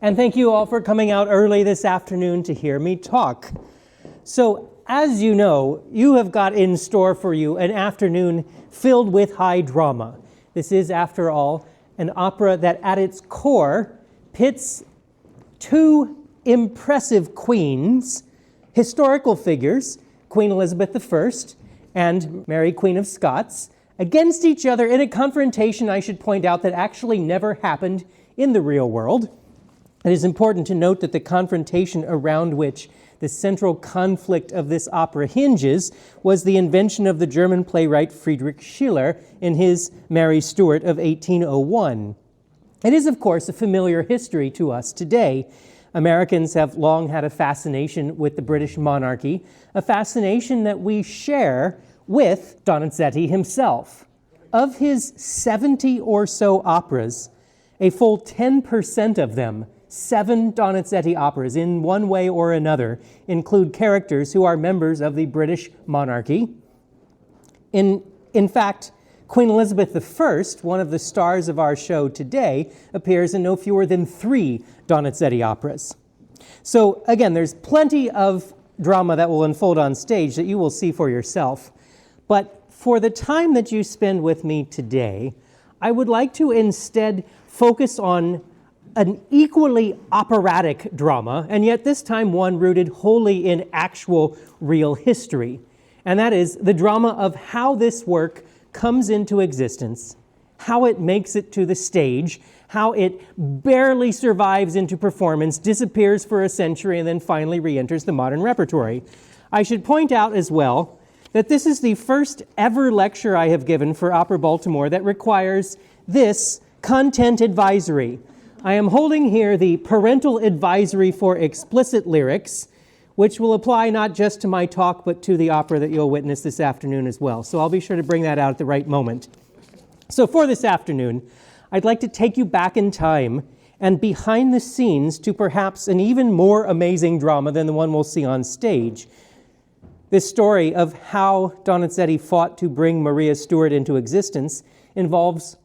And thank you all for coming out early this afternoon to hear me talk. So, as you know, you have got in store for you an afternoon filled with high drama. This is, after all, an opera that at its core pits two impressive queens, historical figures, Queen Elizabeth I and Mary, Queen of Scots, against each other in a confrontation, I should point out, that actually never happened in the real world. It is important to note that the confrontation around which the central conflict of this opera hinges was the invention of the German playwright Friedrich Schiller in his Mary Stuart of 1801. It is, of course, a familiar history to us today. Americans have long had a fascination with the British monarchy, a fascination that we share with Donizetti himself. Of his 70 or so operas, a full 10% of them, 7 Donizetti operas, in one way or another, include characters who are members of the British monarchy. In fact, Queen Elizabeth I, one of the stars of our show today, appears in no fewer than 3 Donizetti operas. So again, there's plenty of drama that will unfold on stage that you will see for yourself. But for the time that you spend with me today, I would like to instead focus on an equally operatic drama, and yet this time one rooted wholly in actual real history. And that is the drama of how this work comes into existence, how it makes it to the stage, how it barely survives into performance, disappears for a century, and then finally re-enters the modern repertory. I should point out as well that this is the first ever lecture I have given for Opera Baltimore that requires this content advisory. I am holding here the parental advisory for explicit lyrics, which will apply not just to my talk, but to the opera that you'll witness this afternoon as well. So I'll be sure to bring that out at the right moment. So for this afternoon, I'd like to take you back in time and behind the scenes to perhaps an even more amazing drama than the one we'll see on stage. This story of how Donizetti fought to bring Maria Stuart into existence involves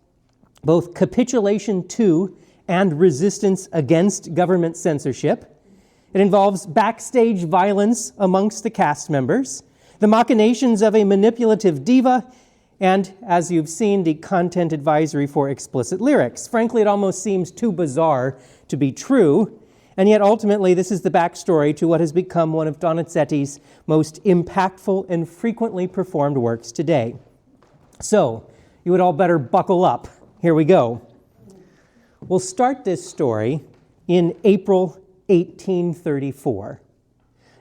both capitulation to and resistance against government censorship. It involves backstage violence amongst the cast members, the machinations of a manipulative diva, and, as you've seen, the content advisory for explicit lyrics. Frankly, it almost seems too bizarre to be true, and yet ultimately this is the backstory to what has become one of Donizetti's most impactful and frequently performed works today. So, you would all better buckle up. Here we go. We'll start this story in April 1834.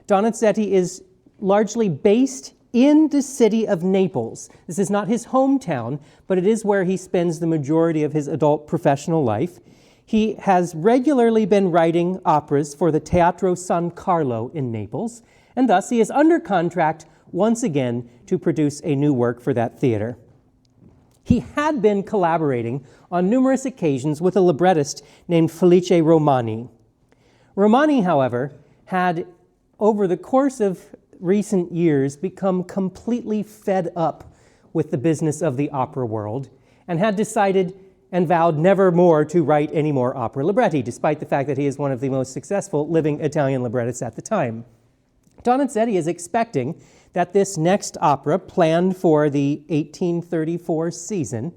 Donizetti is largely based in the city of Naples. This is not his hometown, but it is where he spends the majority of his adult professional life. He has regularly been writing operas for the Teatro San Carlo in Naples, and thus he is under contract once again to produce a new work for that theater. He had been collaborating on numerous occasions with a librettist named Felice Romani. Romani, however, had, over the course of recent years, become completely fed up with the business of the opera world and had decided and vowed never more to write any more opera libretti, despite the fact that he is one of the most successful living Italian librettists at the time. Donizetti is expecting that this next opera, planned for the 1834 season,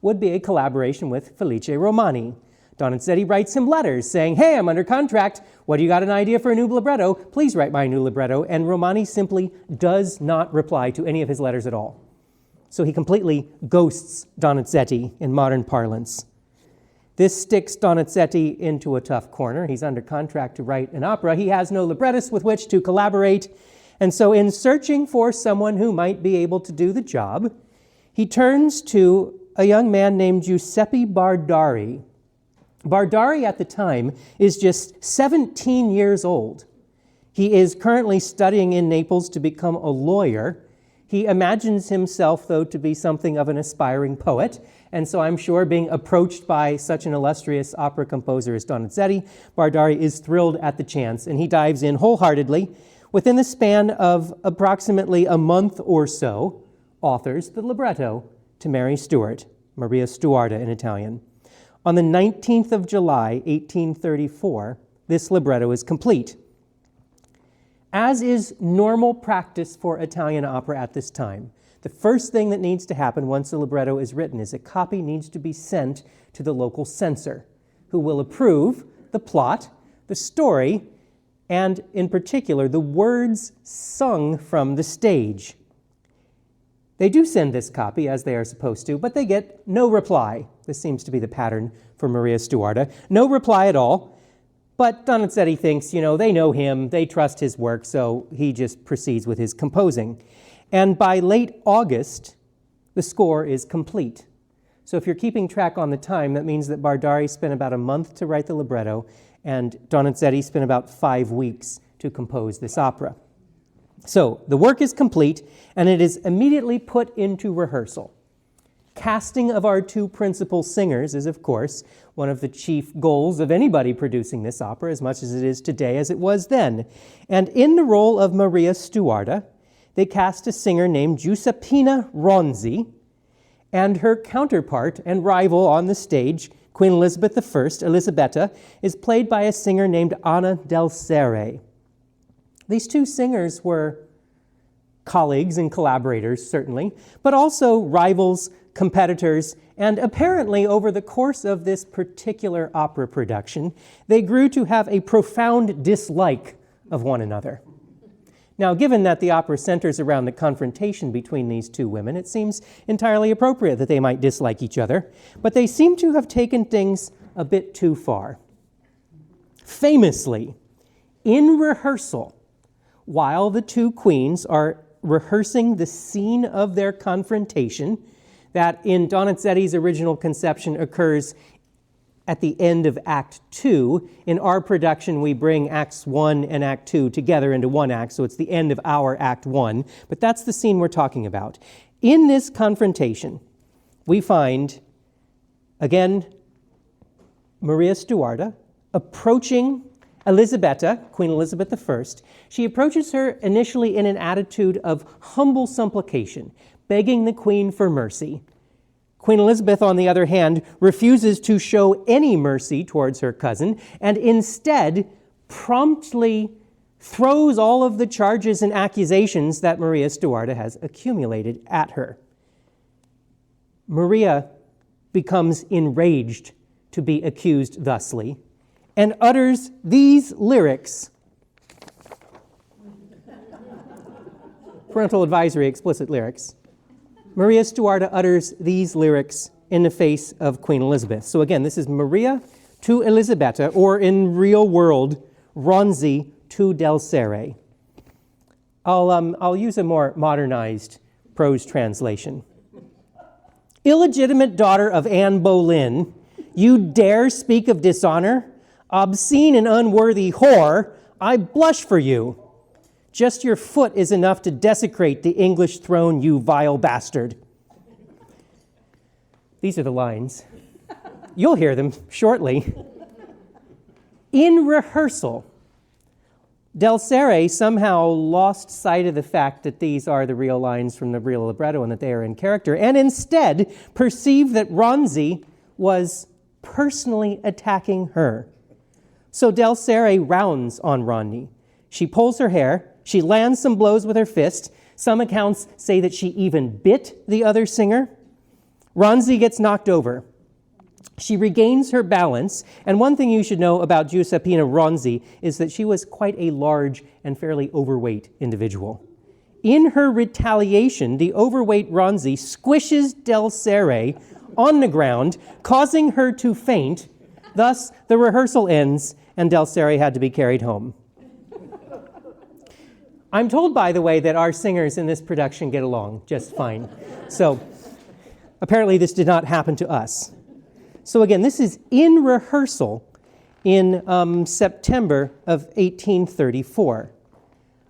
would be a collaboration with Felice Romani. Donizetti writes him letters saying, "Hey, I'm under contract. What do you got an idea for a new libretto? Please write my new libretto." And Romani simply does not reply to any of his letters at all. So he completely ghosts Donizetti in modern parlance. This sticks Donizetti into a tough corner. He's under contract to write an opera. He has no librettist with which to collaborate. And so in searching for someone who might be able to do the job, he turns to a young man named Giuseppe Bardari. Bardari at the time is just 17 years old. He is currently studying in Naples to become a lawyer. He imagines himself, though, to be something of an aspiring poet, and so I'm sure being approached by such an illustrious opera composer as Donizetti, Bardari is thrilled at the chance, and he dives in wholeheartedly. Within the span of approximately a month or so, authors the libretto to Mary Stuart, Maria Stuarda in Italian. On the 19th of July, 1834, this libretto is complete. As is normal practice for Italian opera at this time, the first thing that needs to happen once a libretto is written is a copy needs to be sent to the local censor, who will approve the plot, the story, and in particular, the words sung from the stage. They do send this copy, as they are supposed to, but they get no reply. This seems to be the pattern for Maria Stuarda. No reply at all, but Donizetti thinks, they know him, they trust his work, so he just proceeds with his composing. And by late August, the score is complete. So if you're keeping track on the time, that means that Bardari spent about a month to write the libretto, and Donizetti spent about 5 weeks to compose this opera. So the work is complete, and it is immediately put into rehearsal. Casting of our two principal singers is, of course, one of the chief goals of anybody producing this opera, as much as it is today as it was then. And in the role of Maria Stuarda, they cast a singer named Giuseppina Ronzi, and her counterpart and rival on the stage, Queen Elizabeth I, Elisabetta, is played by a singer named Anna del Sere. These two singers were colleagues and collaborators, certainly, but also rivals, competitors, and apparently over the course of this particular opera production, they grew to have a profound dislike of one another. Now, given that the opera centers around the confrontation between these two women, it seems entirely appropriate that they might dislike each other, but they seem to have taken things a bit too far. Famously, in rehearsal, while the two queens are rehearsing the scene of their confrontation, that in Donizetti's original conception occurs at the end of Act 2. In our production, we bring Acts 1 and Act 2 together into one act, so it's the end of our Act 1. But that's the scene we're talking about. In this confrontation, we find, again, Maria Stuarda approaching Elisabetta, Queen Elizabeth I. She approaches her initially in an attitude of humble supplication, begging the Queen for mercy. Queen Elizabeth, on the other hand, refuses to show any mercy towards her cousin and instead promptly throws all of the charges and accusations that Maria Stuarda has accumulated at her. Maria becomes enraged to be accused thusly and utters these lyrics. Parental advisory, explicit lyrics. Maria Stuarda utters these lyrics in the face of Queen Elizabeth. So again, this is Maria to Elisabetta, or in real world, Ronzi to del Sere. I'll use a more modernized prose translation. Illegitimate daughter of Anne Boleyn, you dare speak of dishonor? Obscene and unworthy whore, I blush for you. Just your foot is enough to desecrate the English throne, you vile bastard. These are the lines. You'll hear them shortly. In rehearsal, del Sere somehow lost sight of the fact that these are the real lines from the real libretto and that they are in character, and instead perceived that Ronzi was personally attacking her. So del Sere rounds on Ronzi. She pulls her hair, she lands some blows with her fist. Some accounts say that she even bit the other singer. Ronzi gets knocked over. She regains her balance, and one thing you should know about Giuseppina Ronzi is that she was quite a large and fairly overweight individual. In her retaliation, the overweight Ronzi squishes del Sere on the ground, causing her to faint. Thus, the rehearsal ends, and del Sere had to be carried home. I'm told, by the way, that our singers in this production get along just fine. So apparently this did not happen to us. So again, this is in rehearsal in September of 1834.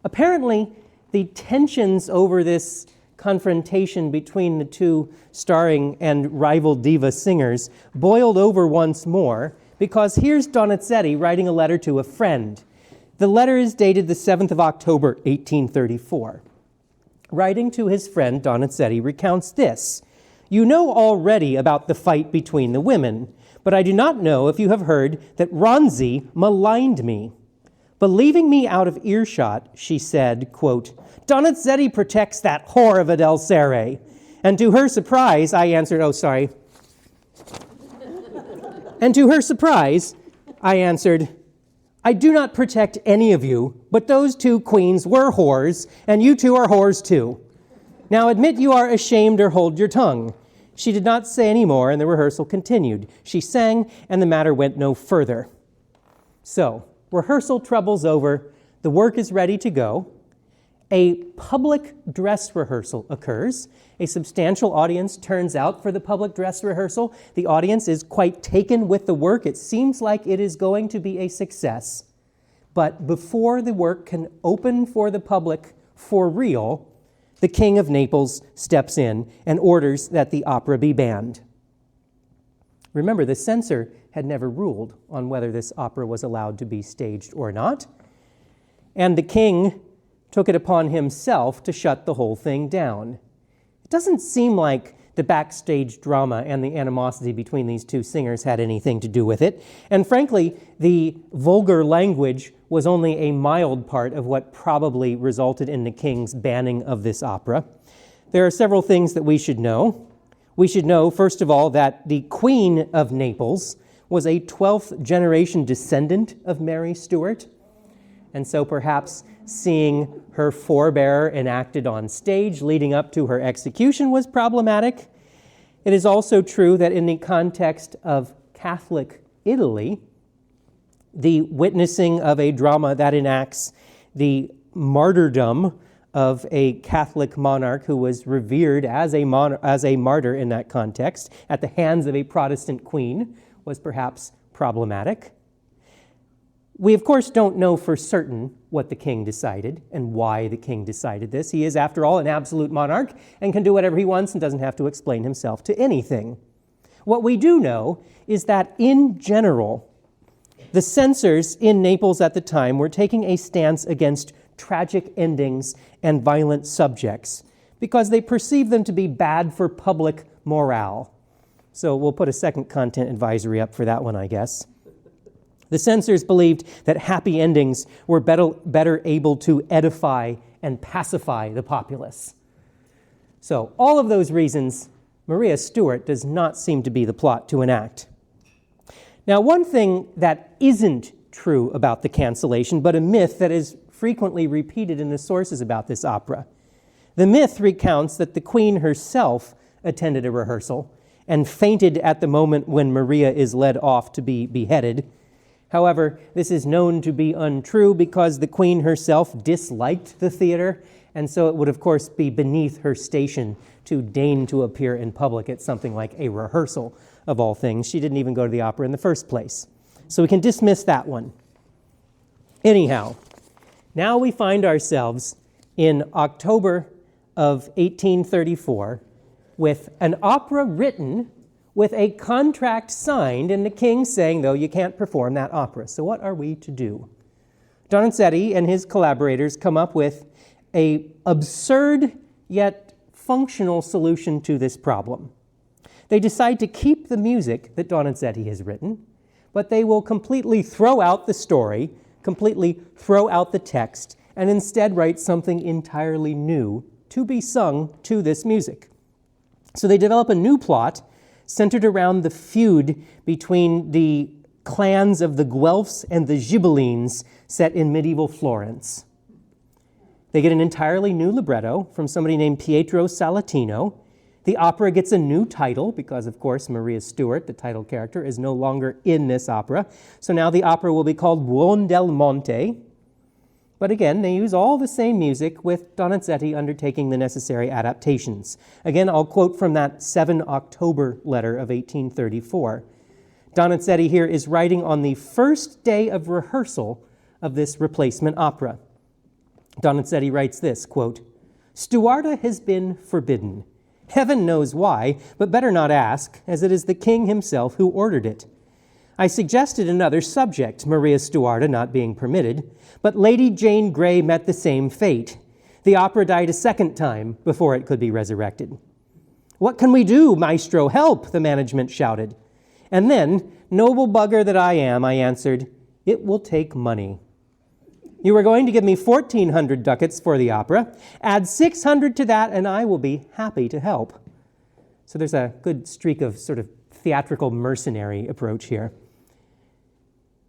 Apparently, the tensions over this confrontation between the two starring and rival diva singers boiled over once more, because here's Donizetti writing a letter to a friend. The letter is dated the 7th of October, 1834. Writing to his friend, Donizetti recounts this. You know already about the fight between the women, but I do not know if you have heard that Ronzi maligned me. But leaving me out of earshot, she said, quote, Donizetti protects that whore of a Del Sere. And to her surprise, I answered, And to her surprise, I answered, I do not protect any of you, but those two queens were whores, and you two are whores too. Now admit you are ashamed or hold your tongue. She did not say any more, and the rehearsal continued. She sang, and the matter went no further. So, rehearsal trouble's over. The work is ready to go. A public dress rehearsal occurs. A substantial audience turns out for the public dress rehearsal. The audience is quite taken with the work. It seems like it is going to be a success. But before the work can open for the public for real, the King of Naples steps in and orders that the opera be banned. Remember, the censor had never ruled on whether this opera was allowed to be staged or not, and the king took it upon himself to shut the whole thing down. It doesn't seem like the backstage drama and the animosity between these two singers had anything to do with it, and frankly, the vulgar language was only a mild part of what probably resulted in the king's banning of this opera. There are several things that we should know. We should know, first of all, that the Queen of Naples was a 12th generation descendant of Mary Stuart, and so perhaps seeing her forebearer enacted on stage leading up to her execution was problematic. It is also true that in the context of Catholic Italy, the witnessing of a drama that enacts the martyrdom of a Catholic monarch who was revered as a martyr in that context at the hands of a Protestant queen was perhaps problematic. We, of course, don't know for certain what the king decided and why the king decided this. He is, after all, an absolute monarch and can do whatever he wants and doesn't have to explain himself to anything. What we do know is that, in general, the censors in Naples at the time were taking a stance against tragic endings and violent subjects because they perceived them to be bad for public morale. So we'll put a second content advisory up for that one, I guess. The censors believed that happy endings were better able to edify and pacify the populace. So all of those reasons, Maria Stuart does not seem to be the plot to enact. Now, one thing that isn't true about the cancellation, but a myth that is frequently repeated in the sources about this opera. The myth recounts that the queen herself attended a rehearsal and fainted at the moment when Maria is led off to be beheaded. However, this is known to be untrue because the queen herself disliked the theater, and so it would, of course, be beneath her station to deign to appear in public at something like a rehearsal of all things. She didn't even go to the opera in the first place. So we can dismiss that one. Anyhow, now we find ourselves in October of 1834 with an opera written with a contract signed, and the king saying, though, you can't perform that opera. So what are we to do? Donizetti and his collaborators come up with an absurd yet functional solution to this problem. They decide to keep the music that Donizetti has written, but they will completely throw out the story, completely throw out the text, and instead write something entirely new to be sung to this music. So they develop a new plot centered around the feud between the clans of the Guelphs and the Ghibellines set in medieval Florence. They get an entirely new libretto from somebody named Pietro Salatino. The opera gets a new title because, of course, Maria Stuart, the title character, is no longer in this opera. So now the opera will be called Buon del Monte. But again, they use all the same music with Donizetti undertaking the necessary adaptations. Again, I'll quote from that 7 October letter of 1834. Donizetti here is writing on the first day of rehearsal of this replacement opera. Donizetti writes this, quote, Stuarda has been forbidden. Heaven knows why, but better not ask, as it is the king himself who ordered it. I suggested another subject, Maria Stuarda not being permitted, but Lady Jane Grey met the same fate. The opera died a second time before it could be resurrected. What can we do, maestro? Help, the management shouted. And then Noble bugger that I am, I answered, it will take money. You are going to give me 1,400 ducats for the opera. Add 600 to that, and I will be happy to help. So there's a good streak of sort of theatrical mercenary approach here.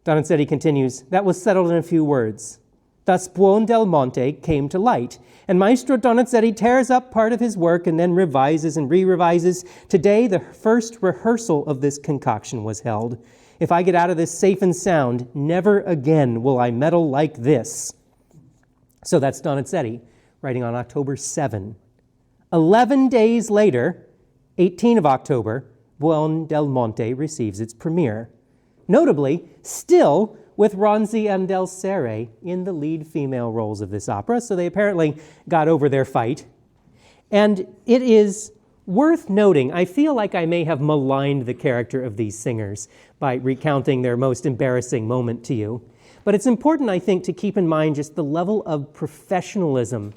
Donizetti continues, that was settled in a few words. Thus Buondelmonte came to light, and Maestro Donizetti tears up part of his work and then revises and re-revises. Today, the first rehearsal of this concoction was held. If I get out of this safe and sound, never again will I meddle like this. So that's Donizetti, writing on October 7. 11 days later, 18 of October, Buondelmonte receives its premiere. Notably, still with Ronzi and Del Serre in the lead female roles of this opera, so they apparently got over their fight. And it is worth noting, I feel like I may have maligned the character of these singers by recounting their most embarrassing moment to you, but it's important, I think, to keep in mind just the level of professionalism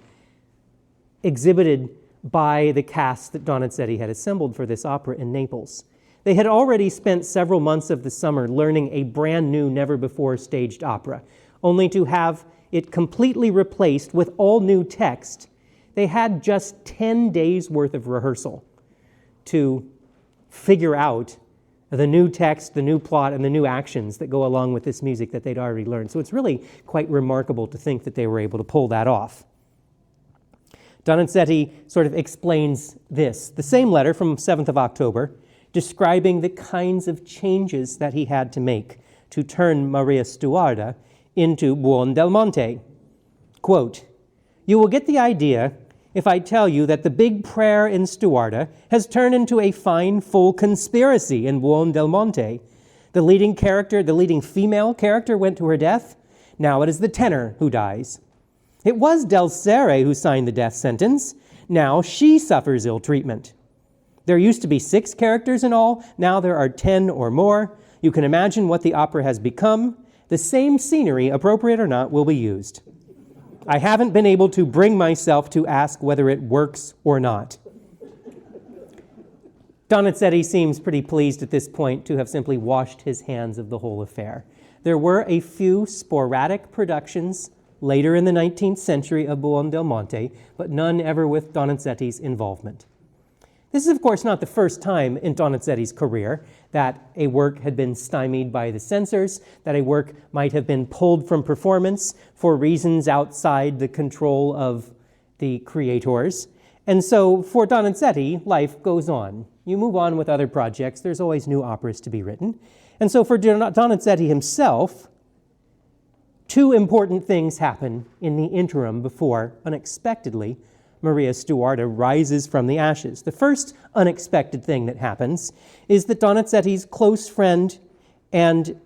exhibited by the cast that Donizetti had assembled for this opera in Naples. They had already spent several months of the summer learning a brand new, never-before staged opera, only to have it completely replaced with all new text. They had just 10 days worth of rehearsal to figure out the new text, the new plot, and the new actions that go along with this music that they'd already learned. So it's really quite remarkable to think that they were able to pull that off. Donizetti sort of explains this. The same letter from 7th of October, describing the kinds of changes that he had to make to turn Maria Stuarda into Buondelmonte. Quote, you will get the idea if I tell you that the big prayer in Stuarda has turned into a fine, full conspiracy in Buondelmonte. The leading character, the leading female character went to her death. Now it is the tenor who dies. It was Del Serre who signed the death sentence. Now she suffers ill treatment. There used to be 6 characters in all. Now there are 10 or more. You can imagine what the opera has become. The same scenery, appropriate or not, will be used. I haven't been able to bring myself to ask whether it works or not. Donizetti seems pretty pleased at this point to have simply washed his hands of the whole affair. There were a few sporadic productions later in the 19th century of Buondelmonte, but none ever with Donizetti's involvement. This is, of course, not the first time in Donizetti's career that a work had been stymied by the censors, that a work might have been pulled from performance for reasons outside the control of the creators. And so for Donizetti, life goes on. You move on with other projects. There's always new operas to be written. And so for Donizetti himself, 2 important things happen in the interim before, unexpectedly, Maria Stuarda rises from the ashes. The first unexpected thing that happens is that Donizetti's close friend and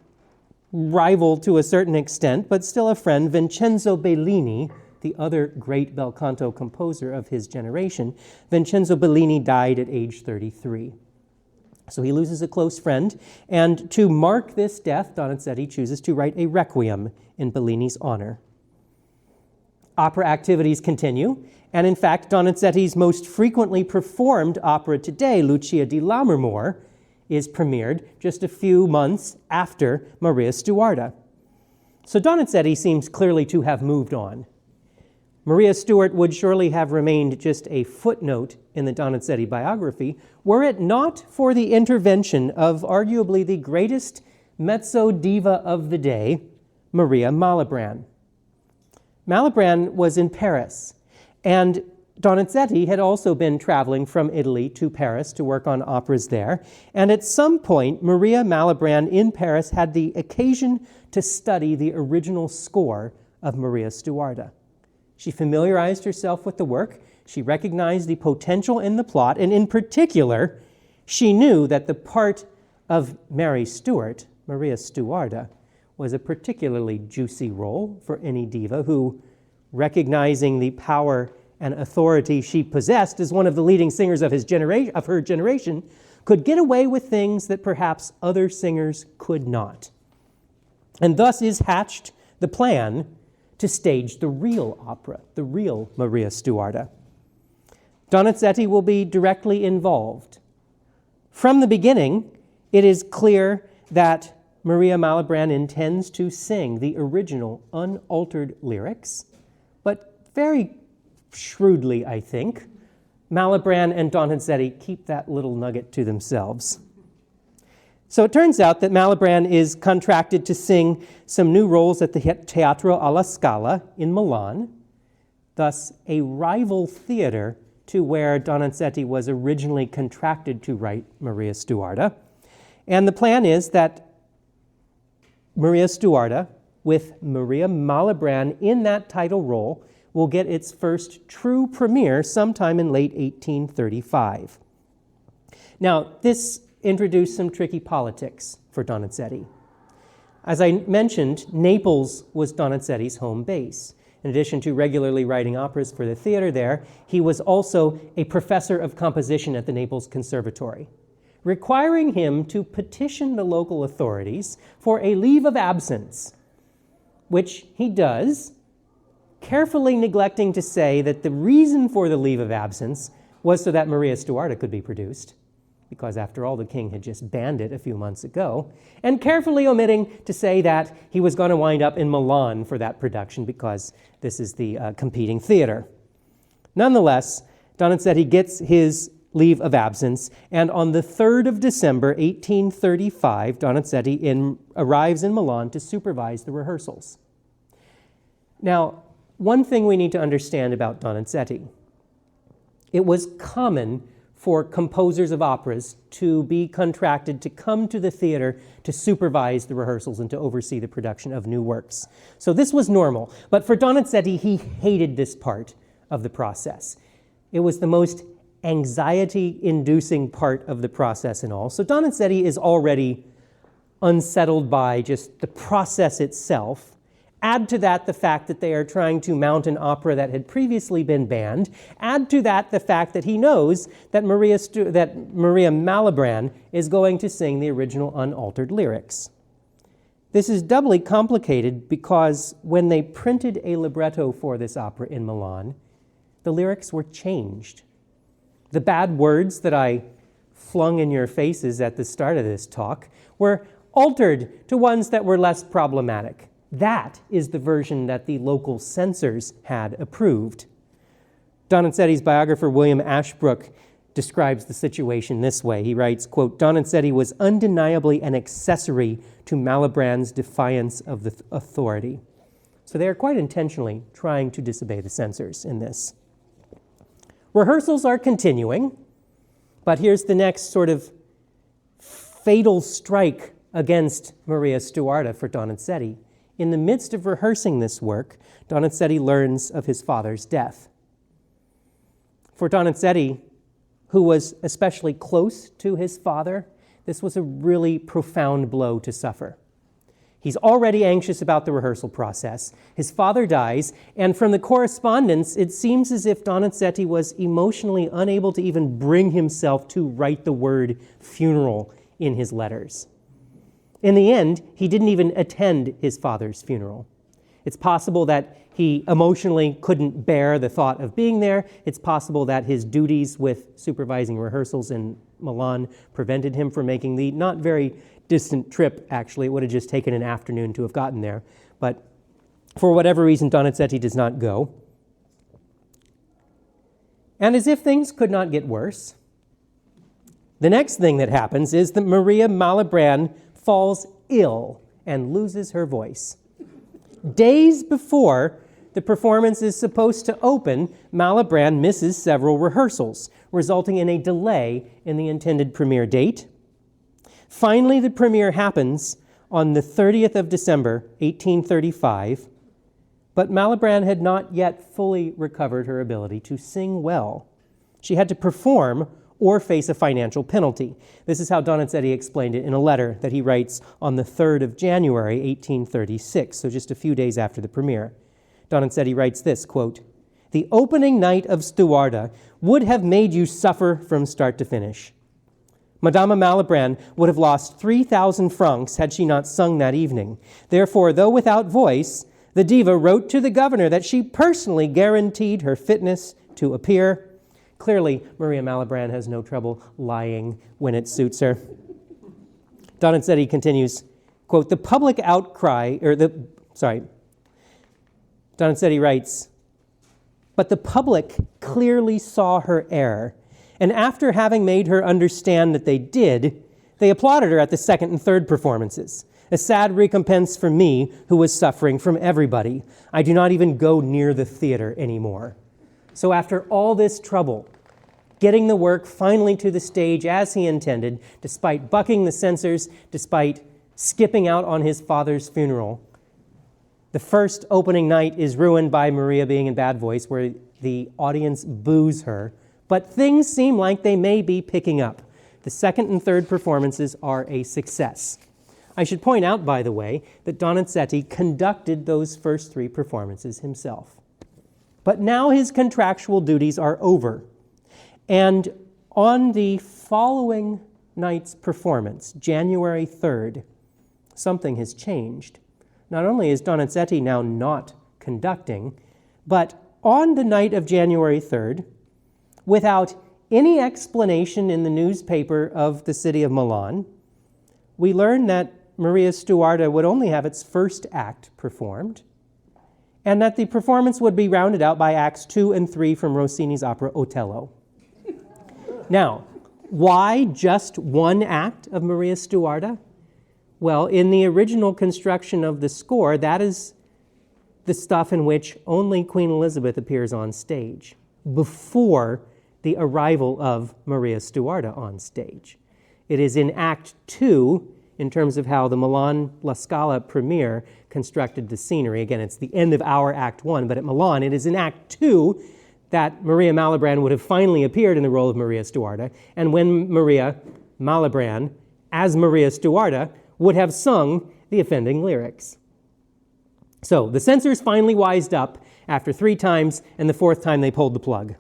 rival to a certain extent, but still a friend, Vincenzo Bellini, the other great bel canto composer of his generation, Vincenzo Bellini died at age 33. So he loses a close friend, and to mark this death, Donizetti chooses to write a requiem in Bellini's honor. Opera activities continue, and in fact, Donizetti's most frequently performed opera today, Lucia di Lammermoor, is premiered just a few months after Maria Stuarda. So Donizetti seems clearly to have moved on. Maria Stuart would surely have remained just a footnote in the Donizetti biography were it not for the intervention of arguably the greatest mezzo diva of the day, Maria Malibran. Malibran was in Paris, and Donizetti had also been traveling from Italy to Paris to work on operas there, and at some point, Maria Malibran in Paris had the occasion to study the original score of Maria Stuarda. She familiarized herself with the work, she recognized the potential in the plot, and in particular, she knew that the part of Mary Stuart, Maria Stuarda, was a particularly juicy role for any diva who, recognizing the power and authority she possessed as one of the leading singers of her generation, could get away with things that perhaps other singers could not. And thus is hatched the plan to stage the real opera, the real Maria Stuarda. Donizetti will be directly involved. From the beginning, it is clear that Maria Malibran intends to sing the original unaltered lyrics, but very shrewdly, I think, Malibran and Donizetti keep that little nugget to themselves. So it turns out that Malibran is contracted to sing some new roles at the Teatro alla Scala in Milan, thus a rival theater to where Donizetti was originally contracted to write Maria Stuarda. And the plan is that Maria Stuarda, with Maria Malibran in that title role, will get its first true premiere sometime in late 1835. Now, this introduced some tricky politics for Donizetti. As I mentioned, Naples was Donizetti's home base. In addition to regularly writing operas for the theater there, he was also a professor of composition at the Naples Conservatory, requiring him to petition the local authorities for a leave of absence, which he does, carefully neglecting to say that the reason for the leave of absence was so that Maria Stuarda could be produced, because after all, the king had just banned it a few months ago, and carefully omitting to say that he was going to wind up in Milan for that production because this is the competing theater. Nonetheless, Donizetti gets his leave of absence, and on the 3rd of December, 1835, Donizetti arrives in Milan to supervise the rehearsals. Now, one thing we need to understand about Donizetti: it was common for composers of operas to be contracted to come to the theater to supervise the rehearsals and to oversee the production of new works. So this was normal. But for Donizetti, he hated this part of the process. It was the most anxiety-inducing part of the process and all. So Donizetti is already unsettled by just the process itself. Add to that the fact that they are trying to mount an opera that had previously been banned. Add to that the fact that he knows that Maria Malibran is going to sing the original unaltered lyrics. This is doubly complicated because when they printed a libretto for this opera in Milan, the lyrics were changed. The bad words that I flung in your faces at the start of this talk were altered to ones that were less problematic. That is the version that the local censors had approved. Donizetti's biographer, William Ashbrook, describes the situation this way. He writes, quote, "Donizetti was undeniably an accessory to Malibran's defiance of the authority." So they are quite intentionally trying to disobey the censors in this. Rehearsals are continuing, but here's the next sort of fatal strike against Maria Stuarda for Donizetti. In the midst of rehearsing this work, Donizetti learns of his father's death. For Donizetti, who was especially close to his father, this was a really profound blow to suffer. He's already anxious about the rehearsal process. His father dies, and from the correspondence, it seems as if Donizetti was emotionally unable to even bring himself to write the word funeral in his letters. In the end, he didn't even attend his father's funeral. It's possible that he emotionally couldn't bear the thought of being there. It's possible that his duties with supervising rehearsals in Milan prevented him from making the not very distant trip, actually. It would have just taken an afternoon to have gotten there. But for whatever reason, Donizetti does not go. And as if things could not get worse, the next thing that happens is that Maria Malibran falls ill and loses her voice. Days before the performance is supposed to open, Malibran misses several rehearsals, resulting in a delay in the intended premiere date. Finally, the premiere happens on the 30th of December, 1835, but Malibran had not yet fully recovered her ability to sing well. She had to perform or face a financial penalty. This is how Donizetti explained it in a letter that he writes on the 3rd of January, 1836, so just a few days after the premiere. Donizetti writes this, quote, "The opening night of Stuarda would have made you suffer from start to finish. Madama Malibran would have lost 3,000 francs had she not sung that evening. Therefore, though without voice, the diva wrote to the governor that she personally guaranteed her fitness to appear." Clearly, Maria Malibran has no trouble lying when it suits her. Donizetti continues, quote, the public outcry, Donizetti writes, but the public clearly saw her error, and after having made her understand that they did, they applauded her at the second and third performances. A sad recompense for me, who was suffering from everybody. I do not even go near the theater anymore. So after all this trouble, getting the work finally to the stage as he intended, despite bucking the censors, despite skipping out on his father's funeral, the first opening night is ruined by Maria being in bad voice, where the audience boos her. But things seem like they may be picking up. The second and third performances are a success. I should point out, by the way, that Donizetti conducted those first three performances himself. But now his contractual duties are over. And on the following night's performance, January 3rd, something has changed. Not only is Donizetti now not conducting, but on the night of January 3rd, without any explanation in the newspaper of the city of Milan, we learn that Maria Stuarda would only have its first act performed, and that the performance would be rounded out by acts 2 and 3 from Rossini's opera Otello. Now, why just one act of Maria Stuarda? Well, in the original construction of the score, that is the stuff in which only Queen Elizabeth appears on stage before the arrival of Maria Stuarda on stage. It is in Act 2, in terms of how the Milan La Scala premiere constructed the scenery. Again, it's the end of our Act 1, but at Milan, it is in Act 2 that Maria Malibran would have finally appeared in the role of Maria Stuarda, and when Maria Malibran, as Maria Stuarda, would have sung the offending lyrics. So the censors finally wised up after 3 times, and the 4th time they pulled the plug.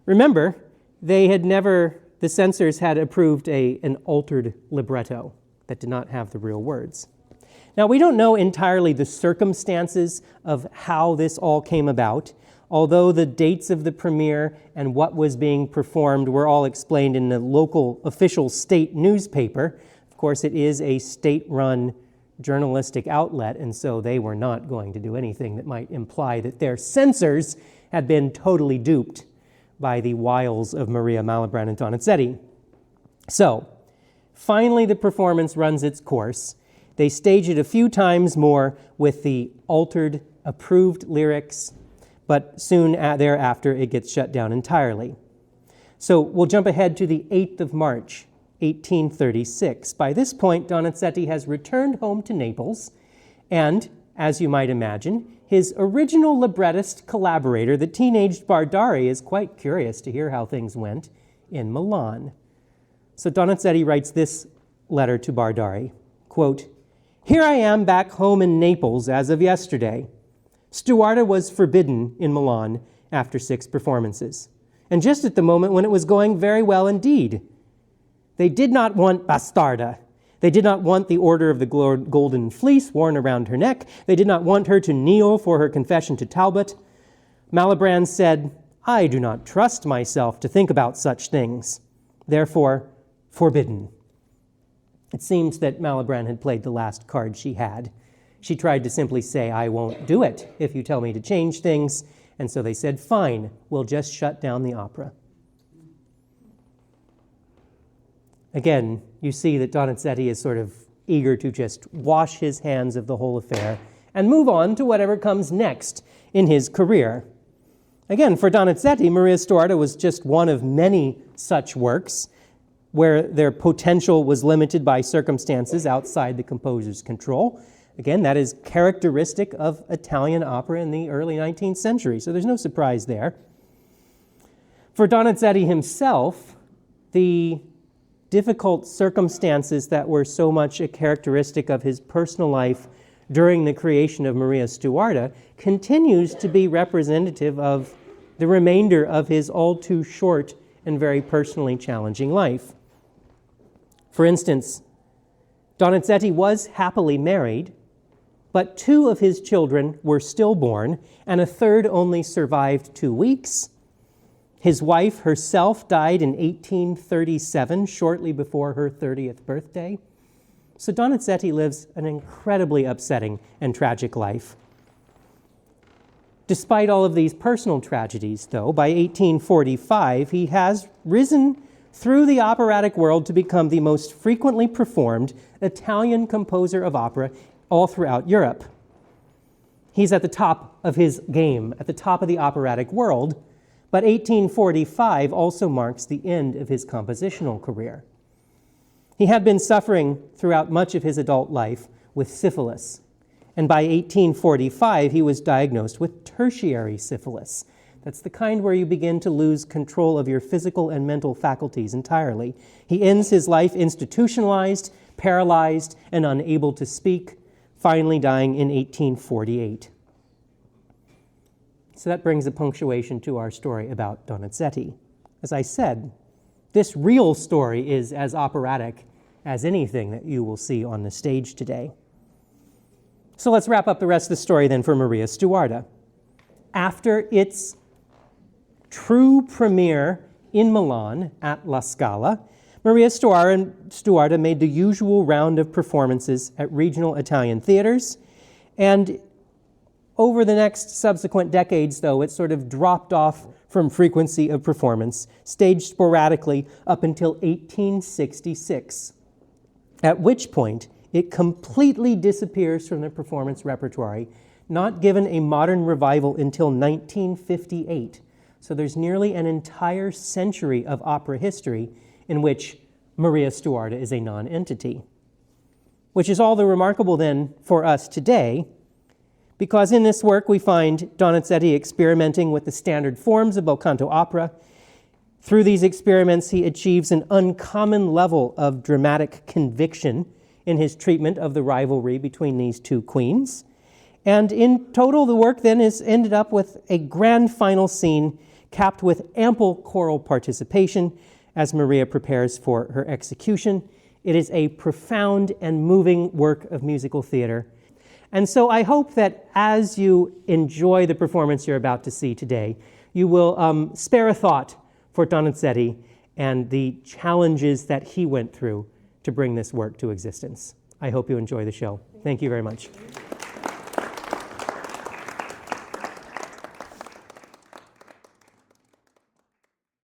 Remember, the censors had approved an altered libretto that did not have the real words. Now, we don't know entirely the circumstances of how this all came about, although the dates of the premiere and what was being performed were all explained in the local official state newspaper. Of course, it is a state-run journalistic outlet, and so they were not going to do anything that might imply that their censors had been totally duped by the wiles of Maria Malibran and Donizetti. So, finally the performance runs its course. They stage it a few times more with the altered, approved lyrics, but soon thereafter it gets shut down entirely. So we'll jump ahead to the 8th of March, 1836. By this point, Donizetti has returned home to Naples, and, as you might imagine, his original librettist collaborator, the teenaged Bardari, is quite curious to hear how things went in Milan. So Donizetti writes this letter to Bardari, quote, here I am back home in Naples as of yesterday. Stuarda was forbidden in Milan after 6 performances, and just at the moment when it was going very well indeed. They did not want bastarda. They did not want the order of the golden fleece worn around her neck. They did not want her to kneel for her confession to Talbot. Malibran said, I do not trust myself to think about such things. Therefore, forbidden. It seems that Malibran had played the last card she had. She tried to simply say, I won't do it if you tell me to change things. And so they said, fine, we'll just shut down the opera. Again, you see that Donizetti is sort of eager to just wash his hands of the whole affair and move on to whatever comes next in his career. Again, for Donizetti, Maria Stuarda was just one of many such works where their potential was limited by circumstances outside the composer's control. Again, that is characteristic of Italian opera in the early 19th century, so there's no surprise there. For Donizetti himself, the difficult circumstances that were so much a characteristic of his personal life during the creation of Maria Stuarda continues to be representative of the remainder of his all too short and very personally challenging life. For instance, Donizetti was happily married, but 2 of his children were stillborn, and a third only survived 2 weeks. His wife herself died in 1837, shortly before her 30th birthday. So Donizetti lives an incredibly upsetting and tragic life. Despite all of these personal tragedies, though, by 1845, he has risen through the operatic world to become the most frequently performed Italian composer of opera all throughout Europe. He's at the top of his game, at the top of the operatic world, but 1845 also marks the end of his compositional career. He had been suffering throughout much of his adult life with syphilis, and by 1845 he was diagnosed with tertiary syphilis. That's the kind where you begin to lose control of your physical and mental faculties entirely. He ends his life institutionalized, paralyzed, and unable to speak, finally dying in 1848. So that brings a punctuation to our story about Donizetti. As I said, this real story is as operatic as anything that you will see on the stage today. So let's wrap up the rest of the story then for Maria Stuarda. After its true premiere in Milan at La Scala, Maria Stuarda made the usual round of performances at regional Italian theaters, and over the next subsequent decades, though, it sort of dropped off from frequency of performance, staged sporadically up until 1866, at which point it completely disappears from the performance repertory, not given a modern revival until 1958. So there's nearly an entire century of opera history in which Maria Stuarda is a non-entity, which is all the remarkable then for us today, because in this work we find Donizetti experimenting with the standard forms of bel canto opera. Through these experiments, he achieves an uncommon level of dramatic conviction in his treatment of the rivalry between these two queens. And in total, the work then is ended up with a grand final scene capped with ample choral participation as Maria prepares for her execution. It is a profound and moving work of musical theater. And so I hope that as you enjoy the performance you're about to see today, you will spare a thought for Donizetti and the challenges that he went through to bring this work to existence. I hope you enjoy the show. Thank you very much.